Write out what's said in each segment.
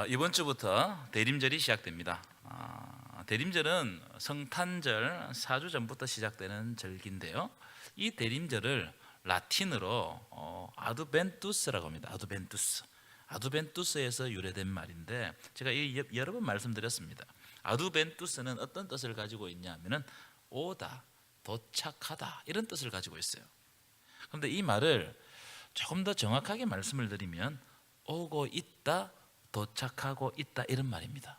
이번 주부터 대림절이 시작됩니다. 대림절은 성탄절 4주 전부터 시작되는 절기인데요. 이 대림절을 라틴어로 아두벤투스라고 합니다. 아두벤투스에서 유래된 말인데 제가 여러 번 말씀드렸습니다. 아두벤투스는 어떤 뜻을 가지고 있냐면은 오다, 도착하다 이런 뜻을 가지고 있어요. 그런데 이 말을 조금 더 정확하게 말씀을 드리면 오고 있다, 도착하고 있다 이런 말입니다.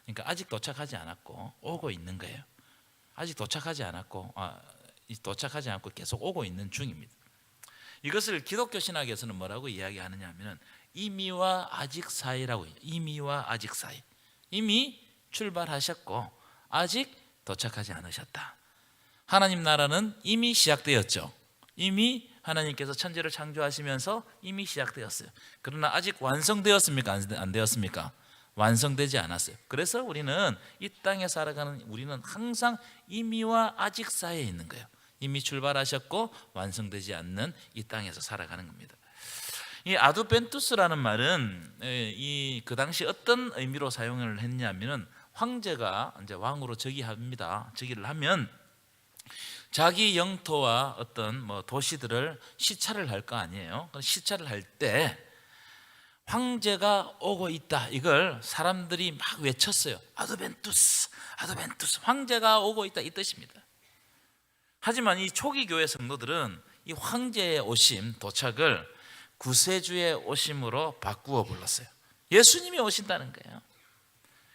그러니까 아직 도착하지 않았고 오고 있는 거예요. 아직 도착하지 않았고 계속 오고 있는 중입니다. 이것을 기독교 신학에서는 뭐라고 이야기하느냐 하면은 이미와 아직 사이라고 해요. 이미와 아직 사이. 이미 출발하셨고 아직 도착하지 않으셨다. 하나님 나라는 이미 시작되었죠. 이미 하나님께서 천지를 창조하시면서 이미 시작되었어요. 그러나 아직 완성되었습니까? 안 되었습니까? 완성되지 않았어요. 그래서 우리는 이 땅에 살아가는 우리는 항상 이미와 아직 사이에 있는 거예요. 이미 출발하셨고 완성되지 않는 이 땅에서 살아가는 겁니다. 이 아두벤투스라는 말은 그 당시 어떤 의미로 사용을 했냐면은 황제가 이제 왕으로 즉위를 하면 자기 영토와 어떤 도시들을 시찰을 할 거 아니에요. 시찰을 할 때 황제가 오고 있다 이걸 사람들이 막 외쳤어요. 아두벤투스, 아두벤투스, 황제가 오고 있다 이 뜻입니다. 하지만 이 초기 교회 성도들은 이 황제의 오심, 도착을 구세주의 오심으로 바꾸어 불렀어요. 예수님이 오신다는 거예요.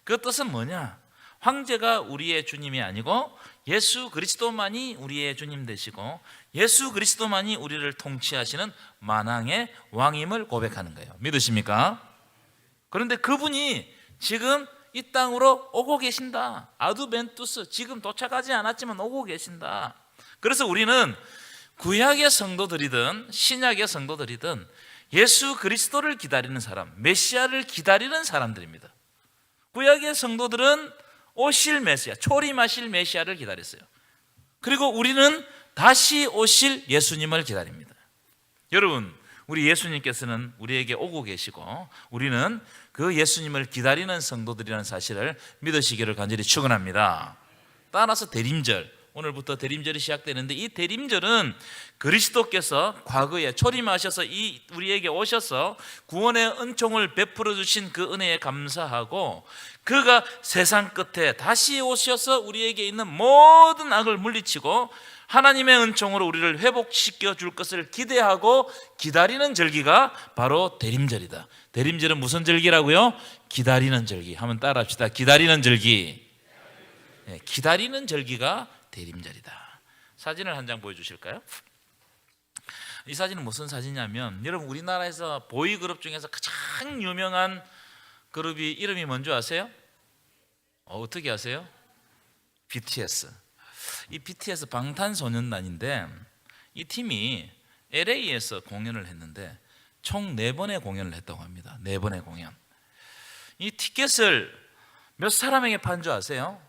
그 뜻은 뭐냐? 황제가 우리의 주님이 아니고 예수 그리스도만이 우리의 주님 되시고 예수 그리스도만이 우리를 통치하시는 만왕의 왕임을 고백하는 거예요. 믿으십니까? 그런데 그분이 지금 이 땅으로 오고 계신다. 아두벤투스, 지금 도착하지 않았지만 오고 계신다. 그래서 우리는 구약의 성도들이든 신약의 성도들이든 예수 그리스도를 기다리는 사람, 메시아를 기다리는 사람들입니다. 구약의 성도들은 오실 메시아, 초림하실 메시아를 기다렸어요. 그리고 우리는 다시 오실 예수님을 기다립니다. 여러분, 우리 예수님께서는 우리에게 오고 계시고 우리는 그 예수님을 기다리는 성도들이라는 사실을 믿으시기를 간절히 축원합니다. 따라서 대림절, 오늘부터 대림절이 시작되는데 이 대림절은 그리스도께서 과거에 초림하셔서 우리에게 오셔서 구원의 은총을 베풀어 주신 그 은혜에 감사하고 그가 세상 끝에 다시 오셔서 우리에게 있는 모든 악을 물리치고 하나님의 은총으로 우리를 회복시켜 줄 것을 기대하고 기다리는 절기가 바로 대림절이다. 대림절은 무슨 절기라고요? 기다리는 절기. 한번 따라 합시다. 기다리는 절기. 네, 기다리는 절기가 대림절이다. 사진을 한 장 보여주실까요? 이 사진은 무슨 사진이냐면 여러분 우리나라에서 보이그룹 중에서 가장 유명한 그룹이 이름이 뭔지 아세요? 어떻게 아세요? BTS. 이 BTS 방탄소년단인데 이 팀이 LA에서 공연을 했는데 총 4번의 공연을 했다고 합니다. 4번의 공연. 이 티켓을 몇 사람에게 판 줄 아세요?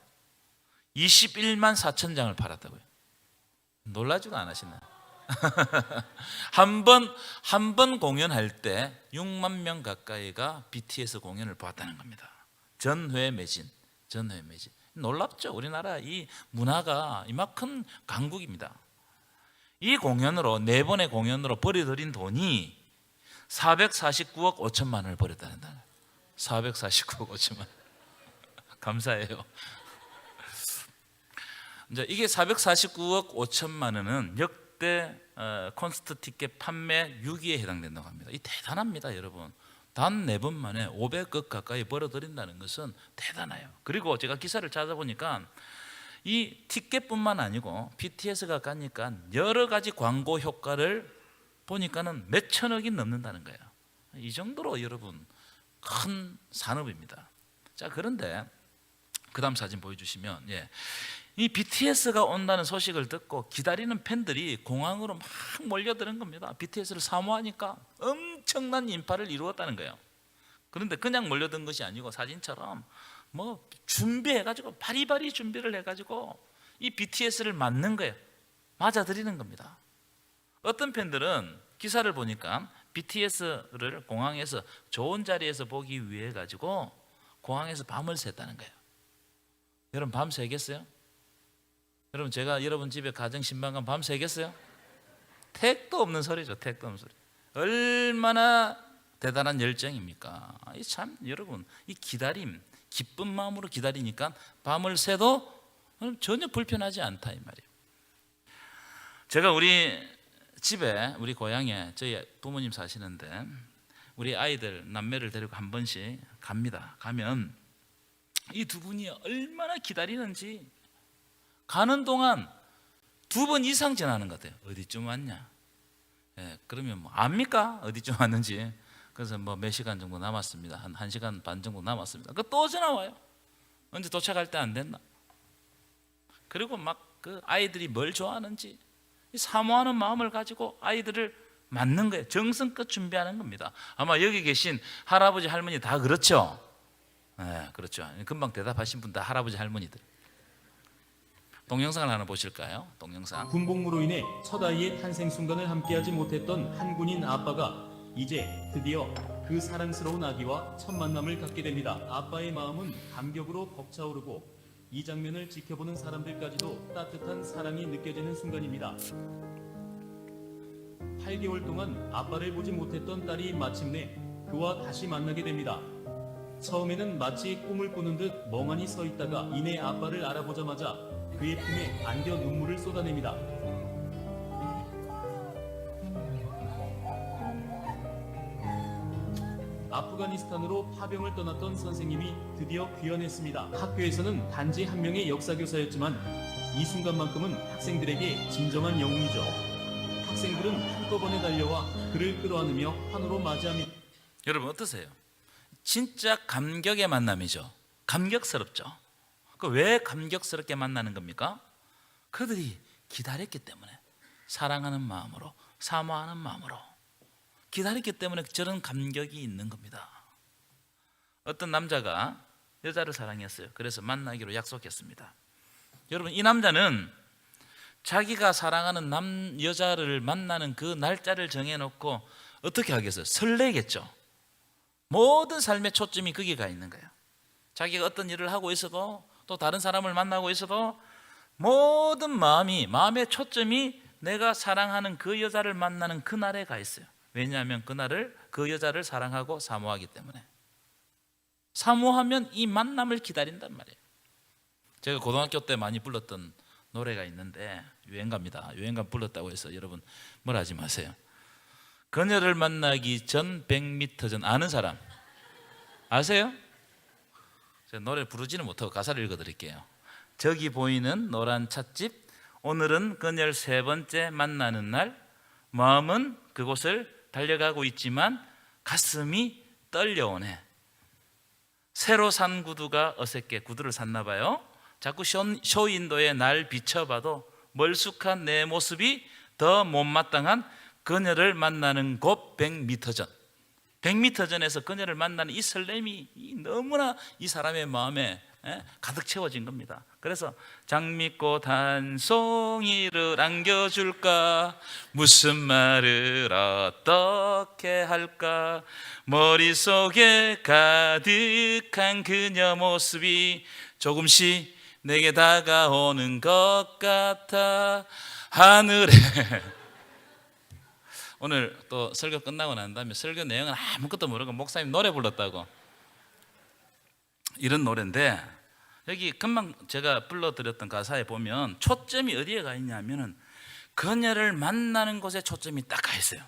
21만 4천 장을 팔았다고요. 놀라지도 않으시나요? 한 번 공연할 때 6만 명 가까이가 BTS 공연을 보았다는 겁니다. 전회 매진. 놀랍죠? 우리나라 이 문화가 이만큼 강국입니다. 이 공연으로 4번의 공연으로 벌어들인 돈이 449억 5천만 원을 벌였다는 거예요. 449억 5천만 원. 감사해요. 이제 이게 449억 5천만 원은 역대 콘서트 티켓 판매 6위에 해당된다고 합니다. 이 대단합니다, 여러분. 단 4번 만에 500억 가까이 벌어들인다는 것은 대단해요. 그리고 제가 기사를 찾아보니까 이 티켓뿐만 아니고 BTS가 가니까 여러 가지 광고 효과를 보니까는 몇 천억이 넘는다는 거예요. 이 정도로 여러분 큰 산업입니다. 자, 그런데 그 다음 사진 보여주시면 이 BTS가 온다는 소식을 듣고 기다리는 팬들이 공항으로 막 몰려드는 겁니다. BTS를 사모하니까 엄청난 인파를 이루었다는 거예요. 그런데 그냥 몰려든 것이 아니고 사진처럼 준비해가지고 바리바리 준비를 해가지고 이 BTS를 맞는 거예요. 맞아들이는 겁니다. 어떤 팬들은 기사를 보니까 BTS를 공항에서 좋은 자리에서 보기 위해 가지고 공항에서 밤을 샜다는 거예요. 여러분 밤 새겠어요? 여러분 제가 여러분 집에 가정 신방간 밤 새겠어요? 택도 없는 소리죠. 택도 없는 소리. 얼마나 대단한 열정입니까? 참 여러분 이 기다림, 기쁜 마음으로 기다리니까 밤을 새도 전혀 불편하지 않다 이 말이에요. 제가 우리 집에 우리 고향에 저희 부모님 사시는데 우리 아이들 남매를 데리고 한 번씩 갑니다. 가면 이 두 분이 얼마나 기다리는지 가는 동안 2번 이상 지나는 것 같아요. 어디쯤 왔냐? 예, 그러면 뭐 압니까? 어디쯤 왔는지. 그래서 뭐 몇 시간 정도 남았습니다. 한 1시간 반 정도 남았습니다. 그 또 전화 와요. 언제 도착할 때 안 됐나? 그리고 막 그 아이들이 뭘 좋아하는지 사모하는 마음을 가지고 아이들을 맞는 거예요. 정성껏 준비하는 겁니다. 아마 여기 계신 할아버지 할머니 다 그렇죠? 네, 그렇죠. 금방 대답하신 분 다 할아버지 할머니들. 동영상을 하나 보실까요? 동영상. 군복무로 인해 첫 아이의 탄생 순간을 함께하지 못했던 한 군인 아빠가 이제 드디어 그 사랑스러운 아기와 첫 만남을 갖게 됩니다. 아빠의 마음은 감격으로 벅차오르고 이 장면을 지켜보는 사람들까지도 따뜻한 사랑이 느껴지는 순간입니다. 8개월 동안 아빠를 보지 못했던 딸이 마침내 그와 다시 만나게 됩니다. 처음에는 마치 꿈을 꾸는 듯 멍하니 서 있다가 이내 아빠를 알아보자마자 그의 품에 안겨 눈물을 쏟아냅니다. 아프가니스탄으로 파병을 떠났던 선생님이 드디어 귀환했습니다. 학교에서는 단지 한 명의 역사교사였지만 이 순간만큼은 학생들에게 진정한 영웅이죠. 학생들은 한꺼번에 달려와 그를 끌어안으며 환호로 맞이합니다. 여러분 어떠세요? 진짜 감격의 만남이죠. 감격스럽죠. 왜 감격스럽게 만나는 겁니까? 그들이 기다렸기 때문에, 사랑하는 마음으로, 사모하는 마음으로 기다렸기 때문에 저런 감격이 있는 겁니다. 어떤 남자가 여자를 사랑했어요. 그래서 만나기로 약속했습니다. 여러분 이 남자는 자기가 사랑하는 여자를 만나는 그 날짜를 정해놓고 어떻게 하겠어요? 설레겠죠. 모든 삶의 초점이 거기에 가 있는 거예요. 자기가 어떤 일을 하고 있어도 또 다른 사람을 만나고 있어도 모든 마음의 초점이 내가 사랑하는 그 여자를 만나는 그날에 가 있어요. 왜냐하면 그날을 그 여자를 사랑하고 사모하기 때문에. 사모하면 이 만남을 기다린단 말이에요. 제가 고등학교 때 많이 불렀던 노래가 있는데 유행가입니다. 유행가 불렀다고 해서 여러분 뭐라 하지 마세요. 그녀를 만나기 전 100m 전. 아는 사람 아세요? 제가 노래 부르지는 못하고 가사를 읽어드릴게요. 저기 보이는 노란 찻집, 오늘은 그녀를 3번째 만나는 날, 마음은 그곳을 달려가고 있지만 가슴이 떨려오네. 새로 산 구두가 어색해. 구두를 샀나 봐요. 자꾸 쇼윈도에 날 비춰봐도 멀쑥한 내 모습이 더 못마땅한 그녀를 만나는 곳 100m 전. 100m 전에서 그녀를 만나는 이 설렘이 너무나 이 사람의 마음에 가득 채워진 겁니다. 그래서 장미꽃 한 송이를 안겨줄까, 무슨 말을 어떻게 할까, 머릿속에 가득한 그녀 모습이 조금씩 내게 다가오는 것 같아. 하늘에 오늘 또 설교 끝나고 난 다음에 설교 내용은 아무것도 모르고 목사님 노래 불렀다고, 이런 노래인데 여기 금방 제가 불러드렸던 가사에 보면 초점이 어디에 가 있냐면은 그녀를 만나는 곳에 초점이 딱 가 있어요.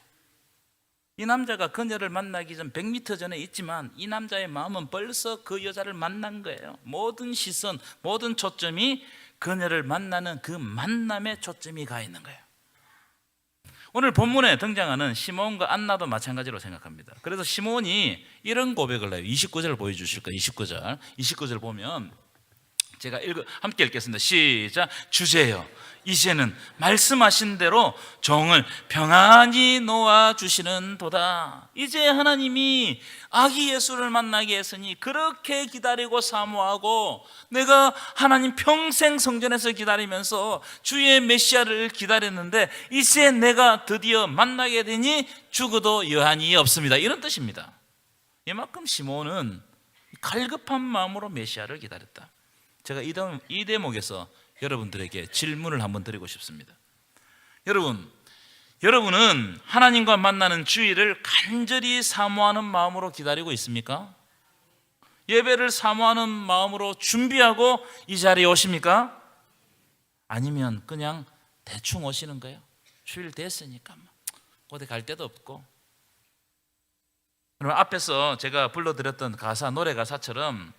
이 남자가 그녀를 만나기 전 100m 전에 있지만 이 남자의 마음은 벌써 그 여자를 만난 거예요. 모든 시선, 모든 초점이 그녀를 만나는 그 만남에 초점이 가 있는 거예요. 오늘 본문에 등장하는 시몬과 안나도 마찬가지로 생각합니다. 그래서 시몬이 이런 고백을 해요. 29절 보여주실 거예요. 29절 보면 제가 함께 읽겠습니다. 시작. 주제여, 이제는 말씀하신 대로 종을 평안히 놓아주시는 도다. 이제 하나님이 아기 예수를 만나게 했으니 그렇게 기다리고 사모하고, 내가 하나님 평생 성전에서 기다리면서 주의 메시아를 기다렸는데 이제 내가 드디어 만나게 되니 죽어도 여한이 없습니다. 이런 뜻입니다. 이만큼 시몬은 갈급한 마음으로 메시아를 기다렸다. 제가 이 대목에서 여러분들에게 질문을 한번 드리고 싶습니다. 여러분은 하나님과 만나는 주일을 간절히 사모하는 마음으로 기다리고 있습니까? 예배를 사모하는 마음으로 준비하고 이 자리에 오십니까? 아니면 그냥 대충 오시는 거예요? 주일 됐으니까 어디 갈 데도 없고. 그럼 앞에서 제가 불러드렸던 가사, 노래 가사처럼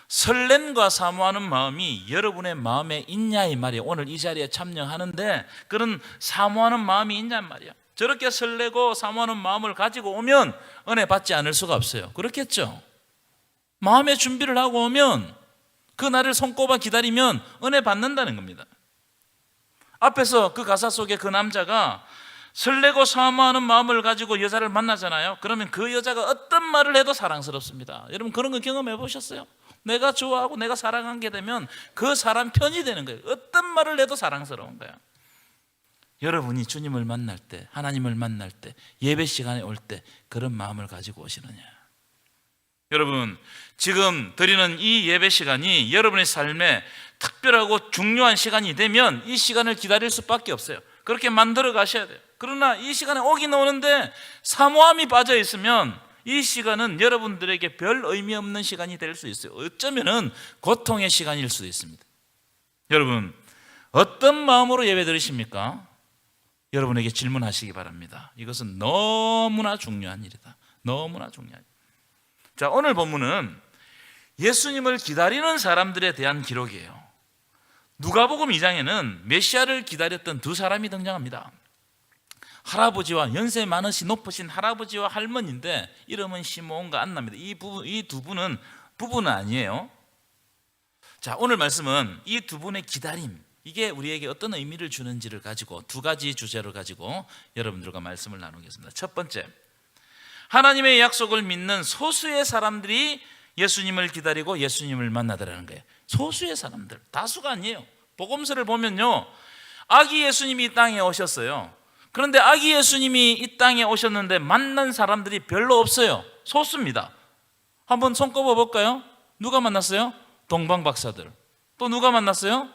설렘과 사모하는 마음이 여러분의 마음에 있냐 이 말이에요. 오늘 이 자리에 참여하는데 그런 사모하는 마음이 있냐 말이에요. 저렇게 설레고 사모하는 마음을 가지고 오면 은혜 받지 않을 수가 없어요. 그렇겠죠? 마음의 준비를 하고 오면, 그 날을 손꼽아 기다리면 은혜 받는다는 겁니다. 앞에서 그 가사 속에 그 남자가 설레고 사모하는 마음을 가지고 여자를 만나잖아요. 그러면 그 여자가 어떤 말을 해도 사랑스럽습니다. 여러분 그런 거 경험해 보셨어요? 내가 좋아하고 내가 사랑하게 되면 그 사람 편이 되는 거예요. 어떤 말을 해도 사랑스러운 거예요. 여러분이 주님을 만날 때, 하나님을 만날 때, 예배 시간에 올 때 그런 마음을 가지고 오시느냐? 여러분, 지금 드리는 이 예배 시간이 여러분의 삶에 특별하고 중요한 시간이 되면 이 시간을 기다릴 수밖에 없어요. 그렇게 만들어 가셔야 돼요. 그러나 이 시간에 오긴 오는데 사모함이 빠져 있으면 이 시간은 여러분들에게 별 의미 없는 시간이 될 수 있어요. 어쩌면은 고통의 시간일 수도 있습니다. 여러분, 어떤 마음으로 예배 드리십니까? 여러분에게 질문하시기 바랍니다. 이것은 너무나 중요한 일이다. 너무나 중요한 일. 자, 오늘 본문은 예수님을 기다리는 사람들에 대한 기록이에요. 누가복음 2장에는 메시아를 기다렸던 두 사람이 등장합니다. 할아버지와 연세 많으신 높으신 할아버지와 할머니인데 이름은 시몬과 안나입니다. 이 두 분은 부부는 아니에요. 자, 오늘 말씀은 이 두 분의 기다림, 이게 우리에게 어떤 의미를 주는지를 가지고 두 가지 주제를 가지고 여러분들과 말씀을 나누겠습니다. 첫 번째, 하나님의 약속을 믿는 소수의 사람들이 예수님을 기다리고 예수님을 만나더라는 거예요. 소수의 사람들, 다수가 아니에요. 복음서를 보면요, 아기 예수님이 이 땅에 오셨어요. 그런데 아기 예수님이 이 땅에 오셨는데 만난 사람들이 별로 없어요. 소수입니다. 한번 손꼽아 볼까요? 누가 만났어요? 동방박사들. 또 누가 만났어요?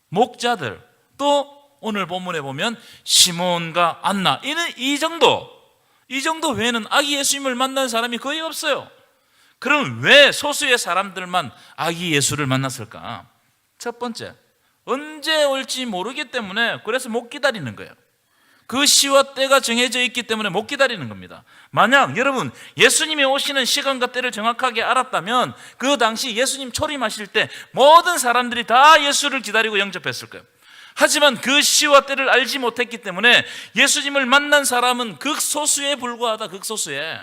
목자들. 또 오늘 본문에 보면 시몬과 안나. 이 정도 외에는 아기 예수님을 만난 사람이 거의 없어요. 그럼 왜 소수의 사람들만 아기 예수를 만났을까? 첫 번째, 언제 올지 모르기 때문에, 그래서 못 기다리는 거예요. 그 시와 때가 정해져 있기 때문에 못 기다리는 겁니다. 만약 여러분 예수님이 오시는 시간과 때를 정확하게 알았다면 그 당시 예수님 초림하실 때 모든 사람들이 다 예수를 기다리고 영접했을 거예요. 하지만 그 시와 때를 알지 못했기 때문에 예수님을 만난 사람은 극소수에 불과하다. 극소수에.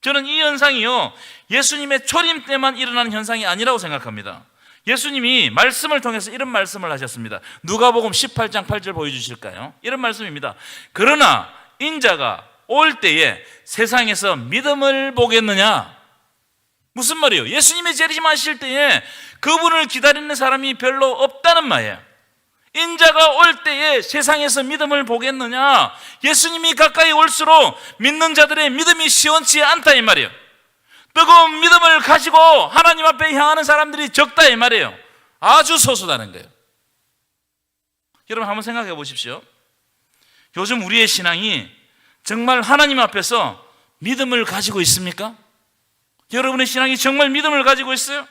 저는 이 현상이요, 예수님의 초림 때만 일어나는 현상이 아니라고 생각합니다. 예수님이 말씀을 통해서 이런 말씀을 하셨습니다. 누가복음 18장 8절 보여주실까요? 이런 말씀입니다. 그러나 인자가 올 때에 세상에서 믿음을 보겠느냐? 무슨 말이에요? 예수님이 재림하실 때에 그분을 기다리는 사람이 별로 없다는 말이에요. 인자가 올 때에 세상에서 믿음을 보겠느냐? 예수님이 가까이 올수록 믿는 자들의 믿음이 시원치 않다 이 말이에요. 뜨거운 믿음을 가지고 하나님 앞에 향하는 사람들이 적다 이 말이에요. 아주 소수다는 거예요. 여러분 한번 생각해 보십시오. 요즘 우리의 신앙이 정말 하나님 앞에서 믿음을 가지고 있습니까? 여러분의 신앙이 정말 믿음을 가지고 있어요?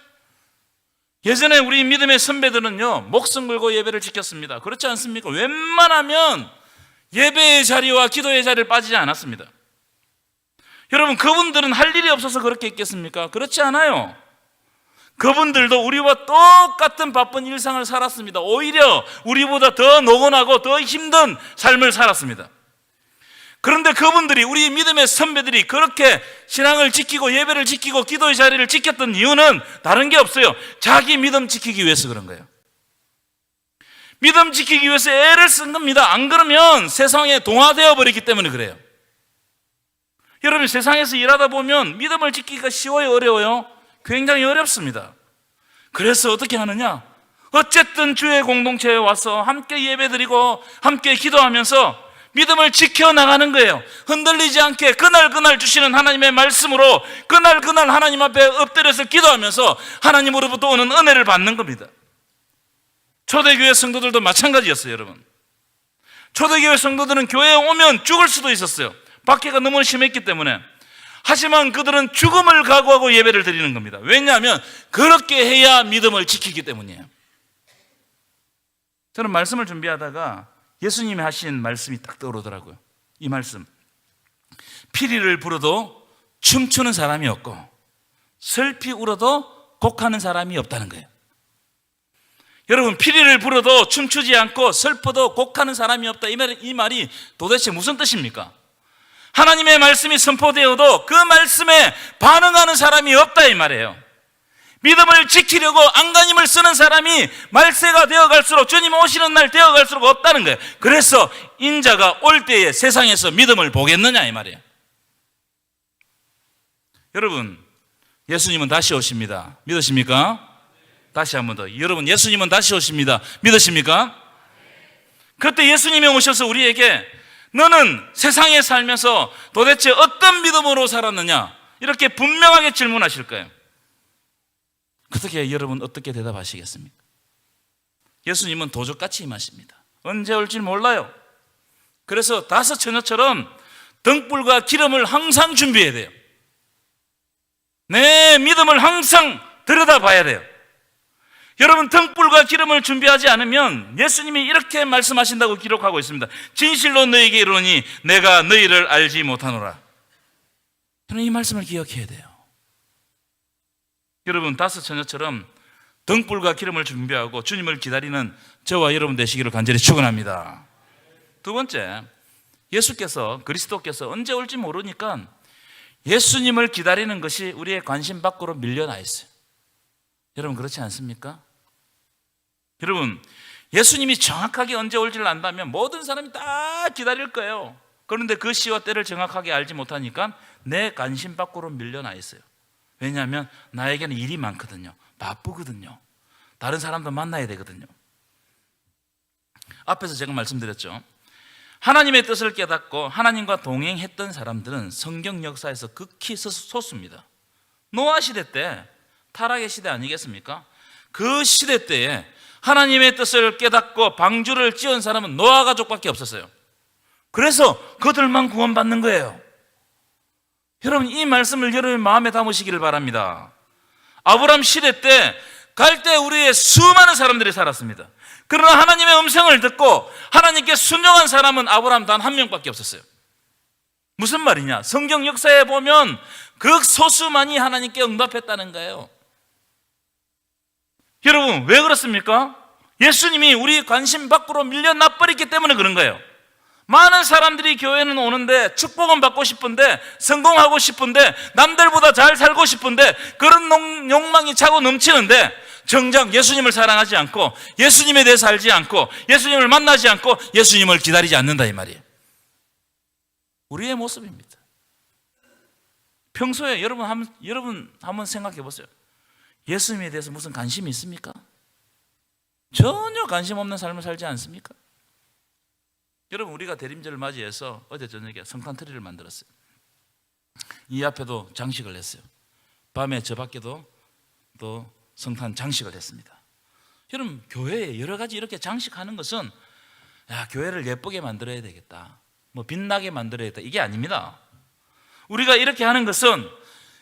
예전에 우리 믿음의 선배들은요, 목숨 걸고 예배를 지켰습니다. 그렇지 않습니까? 웬만하면 예배의 자리와 기도의 자리를 빠지지 않았습니다. 여러분, 그분들은 할 일이 없어서 그렇게 했겠습니까? 그렇지 않아요. 그분들도 우리와 똑같은 바쁜 일상을 살았습니다. 오히려 우리보다 더 노곤하고 더 힘든 삶을 살았습니다. 그런데 그분들이, 우리 믿음의 선배들이 그렇게 신앙을 지키고 예배를 지키고 기도의 자리를 지켰던 이유는 다른 게 없어요. 자기 믿음 지키기 위해서 그런 거예요. 믿음 지키기 위해서 애를 쓴 겁니다. 안 그러면 세상에 동화되어 버리기 때문에 그래요. 여러분, 세상에서 일하다 보면 믿음을 지키기가 쉬워요, 어려워요? 굉장히 어렵습니다. 그래서 어떻게 하느냐? 어쨌든 주의 공동체에 와서 함께 예배드리고 함께 기도하면서 믿음을 지켜나가는 거예요. 흔들리지 않게 그날 주시는 하나님의 말씀으로 그날 하나님 앞에 엎드려서 기도하면서 하나님으로부터 오는 은혜를 받는 겁니다. 초대교회 성도들도 마찬가지였어요, 여러분. 초대교회 성도들은 교회에 오면 죽을 수도 있었어요. 박해가 너무 심했기 때문에. 하지만 그들은 죽음을 각오하고 예배를 드리는 겁니다. 왜냐하면 그렇게 해야 믿음을 지키기 때문이에요. 저는 말씀을 준비하다가 예수님이 하신 말씀이 딱 떠오르더라고요. 이 말씀. 피리를 불어도 춤추는 사람이 없고 슬피 울어도 곡하는 사람이 없다는 거예요. 여러분, 피리를 불어도 춤추지 않고 슬퍼도 곡하는 사람이 없다. 이 말이 도대체 무슨 뜻입니까? 하나님의 말씀이 선포되어도 그 말씀에 반응하는 사람이 없다 이 말이에요. 믿음을 지키려고 안간힘을 쓰는 사람이 말세가 되어갈수록, 주님 오시는 날 되어갈수록 없다는 거예요. 그래서 인자가 올 때에 세상에서 믿음을 보겠느냐 이 말이에요. 여러분, 예수님은 다시 오십니다. 믿으십니까? 다시 한 번 더. 여러분, 예수님은 다시 오십니다. 믿으십니까? 그때 예수님이 오셔서 우리에게 너는 세상에 살면서 도대체 어떤 믿음으로 살았느냐? 이렇게 분명하게 질문하실 거예요. 그렇게 여러분 어떻게 대답하시겠습니까? 예수님은 도적같이 임하십니다. 언제 올지 몰라요. 그래서 다섯 처녀처럼 등불과 기름을 항상 준비해야 돼요. 내 믿음을 항상 들여다봐야 돼요. 여러분, 등불과 기름을 준비하지 않으면 예수님이 이렇게 말씀하신다고 기록하고 있습니다. 진실로 너희에게 이르노니 내가 너희를 알지 못하노라. 저는 이 말씀을 기억해야 돼요. 여러분, 다섯 처녀처럼 등불과 기름을 준비하고 주님을 기다리는 저와 여러분 되시기를 간절히 축원합니다. 두 번째, 예수께서, 그리스도께서 언제 올지 모르니까 예수님을 기다리는 것이 우리의 관심 밖으로 밀려나 있어요. 여러분, 그렇지 않습니까? 여러분, 예수님이 정확하게 언제 올지를 안다면 모든 사람이 다 기다릴 거예요. 그런데 그 시와 때를 정확하게 알지 못하니까 내 관심 밖으로 밀려나 있어요. 왜냐하면 나에게는 일이 많거든요. 바쁘거든요. 다른 사람도 만나야 되거든요. 앞에서 제가 말씀드렸죠. 하나님의 뜻을 깨닫고 하나님과 동행했던 사람들은 성경 역사에서 극히 소수입니다. 노아 시대 때, 타락의 시대 아니겠습니까? 그 시대 때에 하나님의 뜻을 깨닫고 방주를 지은 사람은 노아 가족밖에 없었어요. 그래서 그들만 구원받는 거예요. 여러분, 이 말씀을 여러분 마음에 담으시기를 바랍니다. 아브라함 시대 때 갈대우르에 수많은 사람들이 살았습니다. 그러나 하나님의 음성을 듣고 하나님께 순종한 사람은 아브라함 단 한 명밖에 없었어요. 무슨 말이냐? 성경 역사에 보면 극소수만이 하나님께 응답했다는 거예요. 여러분, 왜 그렇습니까? 예수님이 우리 관심 밖으로 밀려나 버렸기 때문에 그런 거예요. 많은 사람들이 교회는 오는데 축복은 받고 싶은데, 성공하고 싶은데, 남들보다 잘 살고 싶은데, 그런 욕망이 차고 넘치는데 정작 예수님을 사랑하지 않고, 예수님에 대해서 알지 않고, 예수님을 만나지 않고, 예수님을 기다리지 않는다 이 말이에요. 우리의 모습입니다. 평소에 여러분 한번 생각해 보세요. 예수님에 대해서 무슨 관심이 있습니까? 전혀 관심 없는 삶을 살지 않습니까? 여러분, 우리가 대림절을 맞이해서 어제 저녁에 성탄트리를 만들었어요. 이 앞에도 장식을 했어요. 밤에 저 밖에도 또 성탄 장식을 했습니다. 여러분, 교회에 여러 가지 이렇게 장식하는 것은 교회를 예쁘게 만들어야 되겠다, 뭐 빛나게 만들어야겠다, 이게 아닙니다. 우리가 이렇게 하는 것은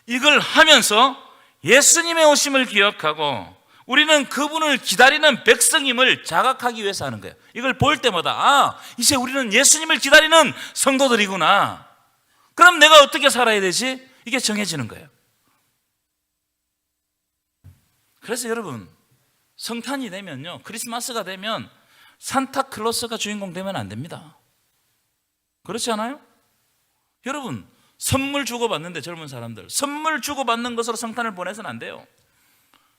이걸 하면서 예수님의 오심을 기억하고 우리는 그분을 기다리는 백성임을 자각하기 위해서 하는 거예요. 이걸 볼 때마다 이제 우리는 예수님을 기다리는 성도들이구나. 그럼 내가 어떻게 살아야 되지? 이게 정해지는 거예요. 그래서 여러분, 성탄이 되면요, 크리스마스가 되면 산타클로스가 주인공 되면 안 됩니다. 그렇지 않아요? 여러분, 선물 주고받는데 젊은 사람들 선물 주고받는 것으로 성탄을 보내서는 안 돼요.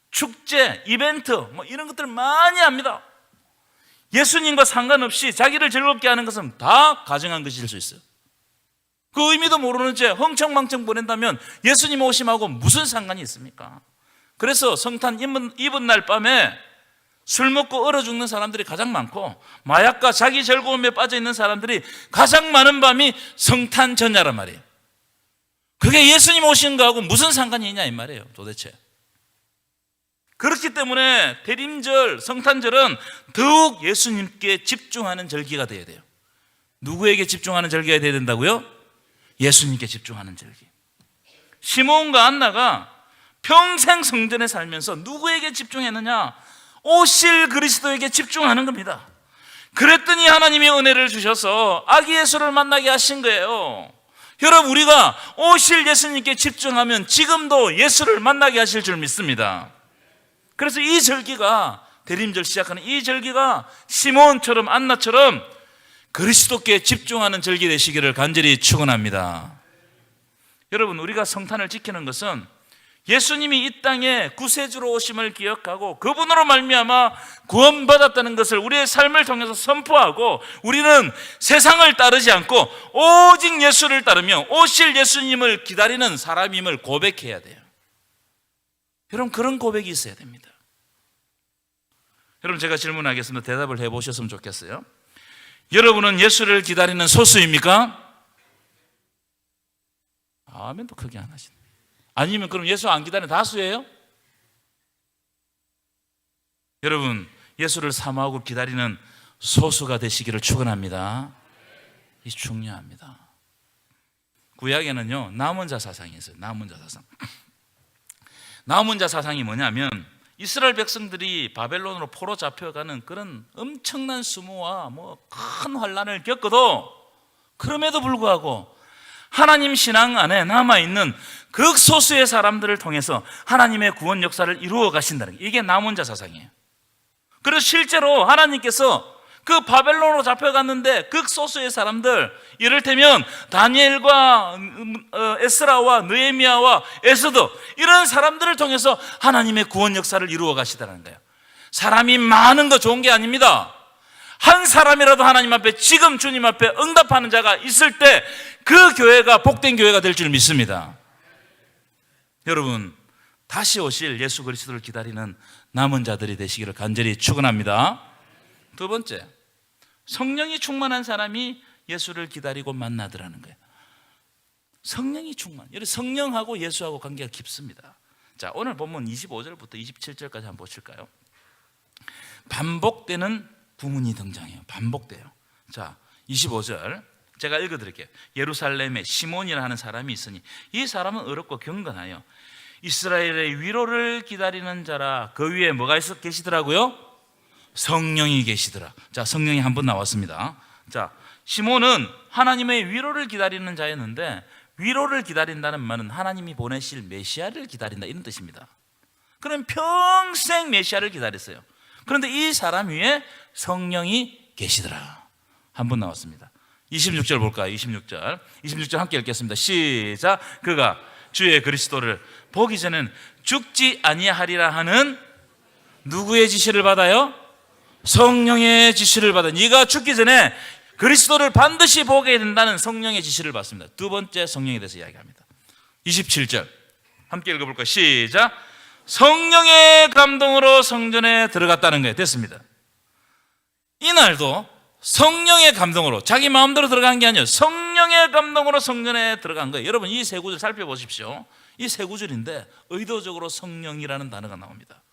축제, 이벤트 뭐 이런 것들 많이 합니다. 예수님과 상관없이 자기를 즐겁게 하는 것은 다 가정한 것일 수 있어요. 그 의미도 모르는 채 흥청망청 보낸다면 예수님 오심하고 무슨 상관이 있습니까? 그래서 성탄 입은 날 밤에 술 먹고 얼어 죽는 사람들이 가장 많고 마약과 자기 즐거움에 빠져 있는 사람들이 가장 많은 밤이 성탄 전야란 말이에요. 그게 예수님 오신 거하고 무슨 상관이 있냐 이 말이에요 도대체. 그렇기 때문에 대림절, 성탄절은 더욱 예수님께 집중하는 절기가 되어야 돼요. 누구에게 집중하는 절기가 되어야 된다고요? 예수님께 집중하는 절기. 시몬과 안나가 평생 성전에 살면서 누구에게 집중했느냐? 오실 그리스도에게 집중하는 겁니다. 그랬더니 하나님이 은혜를 주셔서 아기 예수를 만나게 하신 거예요. 여러분, 우리가 오실 예수님께 집중하면 지금도 예수를 만나게 하실 줄 믿습니다. 그래서 이 절기가, 대림절 시작하는 이 절기가 시몬처럼 안나처럼 그리스도께 집중하는 절기 되시기를 간절히 축원합니다. 여러분, 우리가 성탄을 지키는 것은 예수님이 이 땅에 구세주로 오심을 기억하고 그분으로 말미암아 구원받았다는 것을 우리의 삶을 통해서 선포하고 우리는 세상을 따르지 않고 오직 예수를 따르며 오실 예수님을 기다리는 사람임을 고백해야 돼요. 여러분, 그런 고백이 있어야 됩니다. 여러분, 제가 질문하겠습니다. 대답을 해보셨으면 좋겠어요. 여러분은 예수를 기다리는 소수입니까? 아멘도 크게 안 하시네. 아니면 그럼 예수 안 기다리는 다수예요? 여러분, 예수를 사모하고 기다리는 소수가 되시기를 축원합니다. 이 중요합니다. 구약에는요 남은 자 사상이 있어요. 남은 자 사상. 남은 자 사상이 뭐냐면 이스라엘 백성들이 바벨론으로 포로 잡혀가는 그런 엄청난 수모와 큰 환난을 겪어도 그럼에도 불구하고 하나님 신앙 안에 남아있는 극소수의 사람들을 통해서 하나님의 구원 역사를 이루어 가신다는 게 이게 남은 자 사상이에요. 그래서 실제로 하나님께서 그 바벨론으로 잡혀갔는데 극소수의 사람들, 이를테면 다니엘과 에스라와 느헤미야와 에스더 이런 사람들을 통해서 하나님의 구원 역사를 이루어 가시다는 거예요. 사람이 많은 거 좋은 게 아닙니다. 한 사람이라도 하나님 앞에 지금 주님 앞에 응답하는 자가 있을 때 그 교회가 복된 교회가 될 줄 믿습니다. 여러분, 다시 오실 예수 그리스도를 기다리는 남은 자들이 되시기를 간절히 축원합니다. 두 번째, 성령이 충만한 사람이 예수를 기다리고 만나더라는 거예요. 성령이 충만. 여러분, 성령하고 예수하고 관계가 깊습니다. 자, 오늘 본문 25절부터 27절까지 한번 보실까요? 반복되는 구문이 등장해요. 반복돼요. 자, 25절 제가 읽어드릴게요. 예루살렘에 시몬이라 하는 사람이 있으니 이 사람은 어렵고 경건하여 이스라엘의 위로를 기다리는 자라. 그 위에 뭐가 계시더라고요? 성령이 계시더라. 자, 성령이 한 번 나왔습니다. 자, 시몬은 하나님의 위로를 기다리는 자였는데 위로를 기다린다는 말은 하나님이 보내실 메시아를 기다린다 이런 뜻입니다. 그럼 평생 메시아를 기다렸어요. 그런데 이 사람 위에 성령이 계시더라. 한 번 나왔습니다. 26절 볼까요? 26절 함께 읽겠습니다. 시작. 그가 주의 그리스도를 보기 전엔 죽지 아니하리라 하는 누구의 지시를 받아요? 성령의 지시를 받아. 네가 죽기 전에 그리스도를 반드시 보게 된다는 성령의 지시를 받습니다. 두 번째 성령에 대해서 이야기합니다. 27절 함께 읽어볼까요? 시작. 성령의 감동으로 성전에 들어갔다는 거예요. 됐습니다. 이날도 성령의 감동으로, 자기 마음대로 들어간 게 아니에요. 성령의 감동으로 성전에 들어간 거예요. 여러분, 이 세 구절 살펴보십시오. 이 세 구절인데 의도적으로 성령이라는 단어가 나옵니다.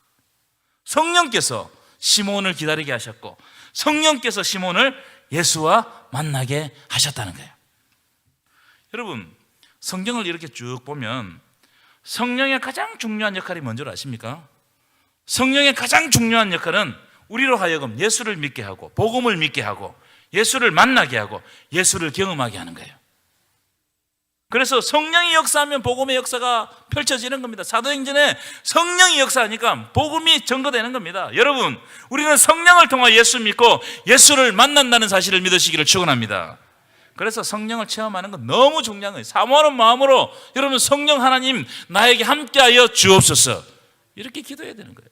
성령께서 시몬을 기다리게 하셨고 성령께서 시몬을 예수와 만나게 하셨다는 거예요. 여러분, 성경을 이렇게 쭉 보면 성령의 가장 중요한 역할이 뭔지 아십니까? 성령의 가장 중요한 역할은 우리로 하여금 예수를 믿게 하고 복음을 믿게 하고 예수를 만나게 하고 예수를 경험하게 하는 거예요. 그래서 성령이 역사하면 복음의 역사가 펼쳐지는 겁니다. 사도행전에 성령이 역사하니까 복음이 증거되는 겁니다. 여러분, 우리는 성령을 통해 예수 믿고 예수를 만난다는 사실을 믿으시기를 축원합니다. 그래서 성령을 체험하는 건 너무 중요한 거예요. 사모하는 마음으로 여러분 성령 하나님 나에게 함께하여 주옵소서 이렇게 기도해야 되는 거예요.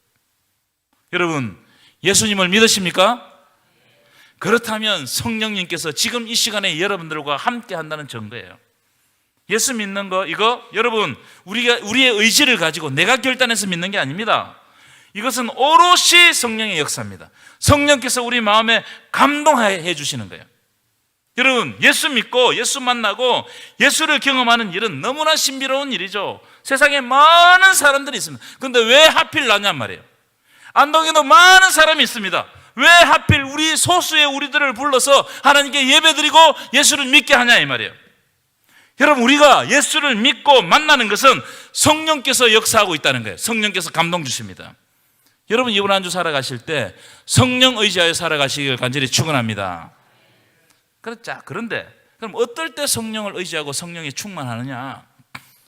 여러분 예수님을 믿으십니까? 그렇다면 성령님께서 지금 이 시간에 여러분들과 함께 한다는 증거예요. 예수 믿는 거 이거 여러분 우리의 의지를 가지고 내가 결단해서 믿는 게 아닙니다. 이것은 오롯이 성령의 역사입니다. 성령께서 우리 마음에 감동해 주시는 거예요. 여러분 예수 믿고 예수 만나고 예수를 경험하는 일은 너무나 신비로운 일이죠. 세상에 많은 사람들이 있습니다. 그런데 왜 하필 나냔 말이에요. 안동에도 많은 사람이 있습니다. 왜 하필 우리 소수의 우리들을 불러서 하나님께 예배드리고 예수를 믿게 하냐 이 말이에요. 여러분 우리가 예수를 믿고 만나는 것은 성령께서 역사하고 있다는 거예요. 성령께서 감동 주십니다. 여러분 이번 한 주 살아가실 때 성령 의지하여 살아가시길 간절히 축원합니다. 그렇죠. 그런데 그럼 어떨 때 성령을 의지하고 성령에 충만하느냐?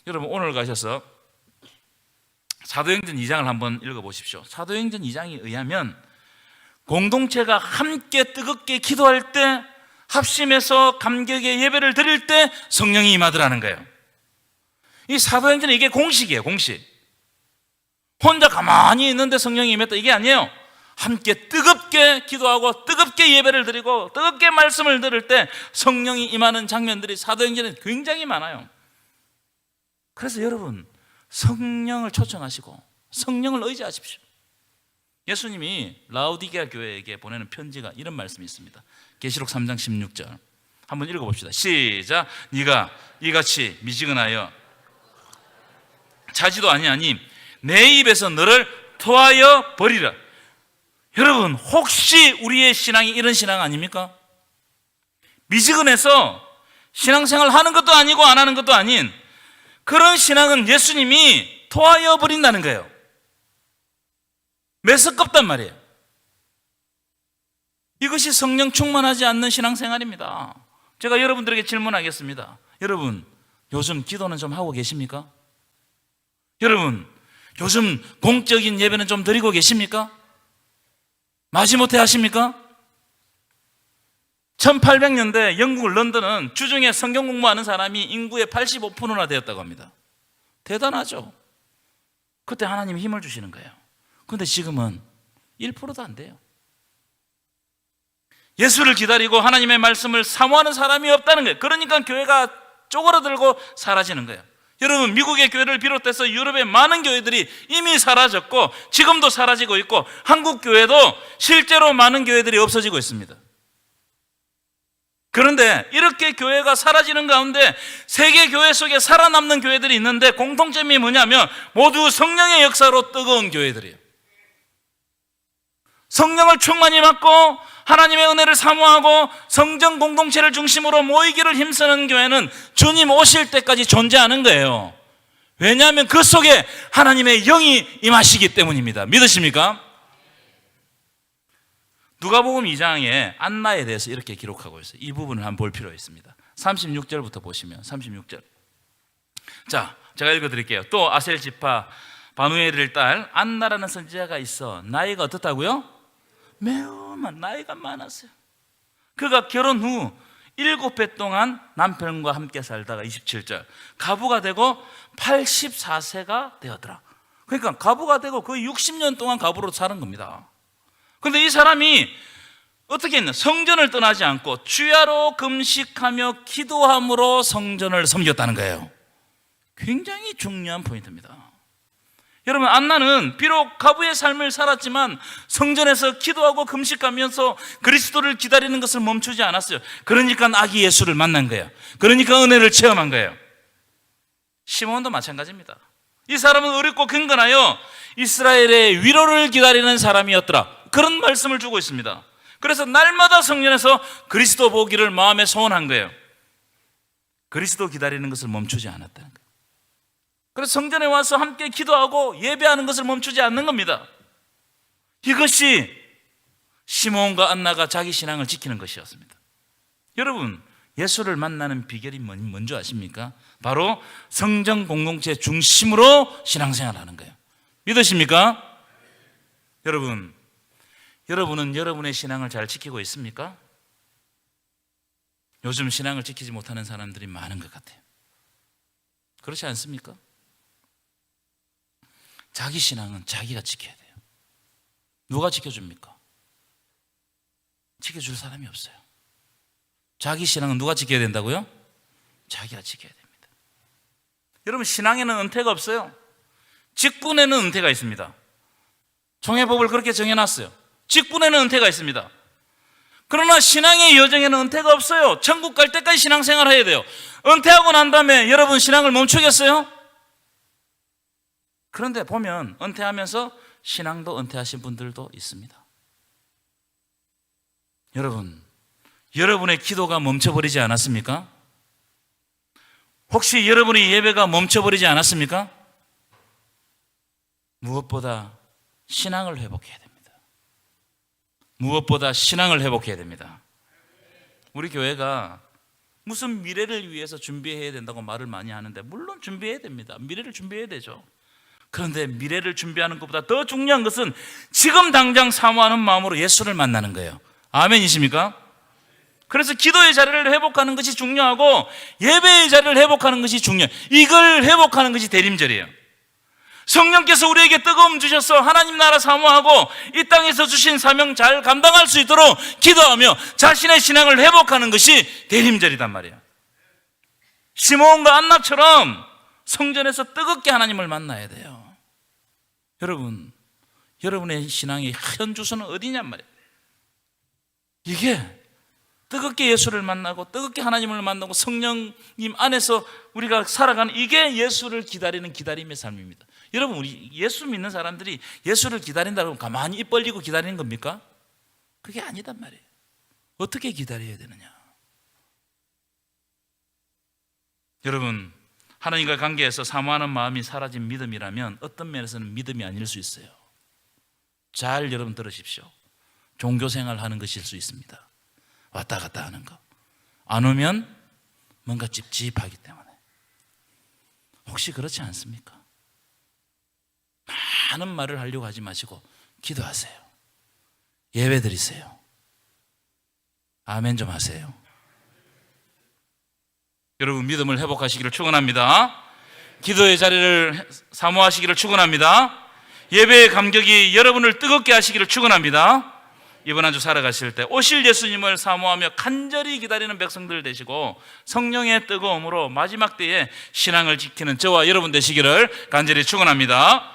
여러분 오늘 가셔서 사도행전 2장을 한번 읽어보십시오. 사도행전 2장에 의하면 공동체가 함께 뜨겁게 기도할 때 합심해서 감격의 예배를 드릴 때 성령이 임하더라는 거예요. 이 사도행전은 이게 공식이에요. 공식. 혼자 가만히 있는데 성령이 임했다 이게 아니에요. 함께 뜨겁게 기도하고 뜨겁게 예배를 드리고 뜨겁게 말씀을 들을 때 성령이 임하는 장면들이 사도행전에 굉장히 많아요. 그래서 여러분 성령을 초청하시고 성령을 의지하십시오. 예수님이 라오디게아 교회에게 보내는 편지가 이런 말씀이 있습니다. 계시록 3장 16절 한번 읽어봅시다. 시작. 네가 이같이 미지근하여 자지도 아니하니 내 입에서 너를 토하여 버리라. 여러분 혹시 우리의 신앙이 이런 신앙 아닙니까? 미지근해서 신앙생활 하는 것도 아니고 안 하는 것도 아닌 그런 신앙은 예수님이 토하여 버린다는 거예요. 메스껍단 말이에요. 이것이 성령 충만하지 않는 신앙생활입니다. 제가 여러분들에게 질문하겠습니다. 여러분 요즘 기도는 좀 하고 계십니까? 여러분 요즘 공적인 예배는 좀 드리고 계십니까? 마지못해 하십니까? 1800년대 영국 런던은 주중에 성경 공부하는 사람이 인구의 85%나 되었다고 합니다. 대단하죠? 그때 하나님이 힘을 주시는 거예요. 그런데 지금은 1%도 안 돼요. 예수를 기다리고 하나님의 말씀을 사모하는 사람이 없다는 거예요. 그러니까 교회가 쪼그라들고 사라지는 거예요. 여러분 미국의 교회를 비롯해서 유럽의 많은 교회들이 이미 사라졌고 지금도 사라지고 있고 한국 교회도 실제로 많은 교회들이 없어지고 있습니다. 그런데 이렇게 교회가 사라지는 가운데 세계 교회 속에 살아남는 교회들이 있는데 공통점이 뭐냐면 모두 성령의 역사로 뜨거운 교회들이에요. 성령을 충만히 받고 하나님의 은혜를 사모하고 성전 공동체를 중심으로 모이기를 힘쓰는 교회는 주님 오실 때까지 존재하는 거예요. 왜냐하면 그 속에 하나님의 영이 임하시기 때문입니다. 믿으십니까? 누가복음 2장에 안나에 대해서 이렇게 기록하고 있어요. 이 부분을 한번 볼 필요가 있습니다. 36절부터 보시면 36절. 자, 제가 읽어드릴게요. 또 아셀 지파 바누엘의 딸 안나라는 선지자가 있어 나이가 어떻다고요? 매우 나이가 많았어요. 그가 결혼 후 7배 동안 남편과 함께 살다가 27절 가부가 되고 84세가 되었더라. 그러니까 가부가 되고 거의 60년 동안 가부로 사는 겁니다. 그런데 이 사람이 어떻게 했나? 성전을 떠나지 않고 주야로 금식하며 기도함으로 성전을 섬겼다는 거예요. 굉장히 중요한 포인트입니다. 여러분 안나는 비록 가부의 삶을 살았지만 성전에서 기도하고 금식하면서 그리스도를 기다리는 것을 멈추지 않았어요. 그러니까 아기 예수를 만난 거예요. 그러니까 은혜를 체험한 거예요. 시몬도 마찬가지입니다. 이 사람은 어렵고 경건하여 이스라엘의 위로를 기다리는 사람이었더라. 그런 말씀을 주고 있습니다. 그래서 날마다 성전에서 그리스도 보기를 마음에 소원한 거예요. 그리스도 기다리는 것을 멈추지 않았다는 거예요. 그래서 성전에 와서 함께 기도하고 예배하는 것을 멈추지 않는 겁니다. 이것이 시몬과 안나가 자기 신앙을 지키는 것이었습니다. 여러분 예수를 만나는 비결이 뭔지 아십니까? 바로 성전 공동체 중심으로 신앙생활하는 거예요. 믿으십니까? 여러분은 여러분의 신앙을 잘 지키고 있습니까? 요즘 신앙을 지키지 못하는 사람들이 많은 것 같아요. 그렇지 않습니까? 자기 신앙은 자기가 지켜야 돼요. 누가 지켜줍니까? 지켜줄 사람이 없어요. 자기 신앙은 누가 지켜야 된다고요? 자기가 지켜야 됩니다. 여러분, 신앙에는 은퇴가 없어요. 직분에는 은퇴가 있습니다. 종회법을 그렇게 정해놨어요. 직분에는 은퇴가 있습니다. 그러나 신앙의 여정에는 은퇴가 없어요. 천국 갈 때까지 신앙생활 해야 돼요. 은퇴하고 난 다음에 여러분 신앙을 멈추겠어요? 그런데 보면 은퇴하면서 신앙도 은퇴하신 분들도 있습니다. 여러분, 여러분의 기도가 멈춰버리지 않았습니까? 혹시 여러분의 예배가 멈춰버리지 않았습니까? 무엇보다 신앙을 회복해야 됩니다. 무엇보다 신앙을 회복해야 됩니다. 우리 교회가 무슨 미래를 위해서 준비해야 된다고 말을 많이 하는데, 물론 준비해야 됩니다. 미래를 준비해야 되죠. 그런데 미래를 준비하는 것보다 더 중요한 것은 지금 당장 사모하는 마음으로 예수를 만나는 거예요. 아멘이십니까? 그래서 기도의 자리를 회복하는 것이 중요하고 예배의 자리를 회복하는 것이 중요해요. 이걸 회복하는 것이 대림절이에요. 성령께서 우리에게 뜨거움 주셔서 하나님 나라 사모하고 이 땅에서 주신 사명 잘 감당할 수 있도록 기도하며 자신의 신앙을 회복하는 것이 대림절이단 말이에요. 시므온과 안나처럼 성전에서 뜨겁게 하나님을 만나야 돼요. 여러분, 여러분의 신앙의 현 주소는 어디냔 말이에요. 이게 뜨겁게 예수를 만나고 뜨겁게 하나님을 만나고 성령님 안에서 우리가 살아가는, 이게 예수를 기다리는 기다림의 삶입니다. 여러분, 우리 예수 믿는 사람들이 예수를 기다린다고 하면 가만히 입 벌리고 기다리는 겁니까? 그게 아니단 말이에요. 어떻게 기다려야 되느냐? 여러분, 하나님과 관계에서 사모하는 마음이 사라진 믿음이라면 어떤 면에서는 믿음이 아닐 수 있어요. 잘 여러분 들으십시오. 종교생활 하는 것일 수 있습니다. 왔다 갔다 하는 거. 안 오면 뭔가 찝찝하기 때문에. 혹시 그렇지 않습니까? 많은 말을 하려고 하지 마시고 기도하세요. 예배 드리세요. 아멘 좀 하세요. 여러분, 믿음을 회복하시기를 축원합니다. 기도의 자리를 사모하시기를 축원합니다. 예배의 감격이 여러분을 뜨겁게 하시기를 축원합니다. 이번 한 주 살아가실 때 오실 예수님을 사모하며 간절히 기다리는 백성들 되시고 성령의 뜨거움으로 마지막 때에 신앙을 지키는 저와 여러분 되시기를 간절히 축원합니다.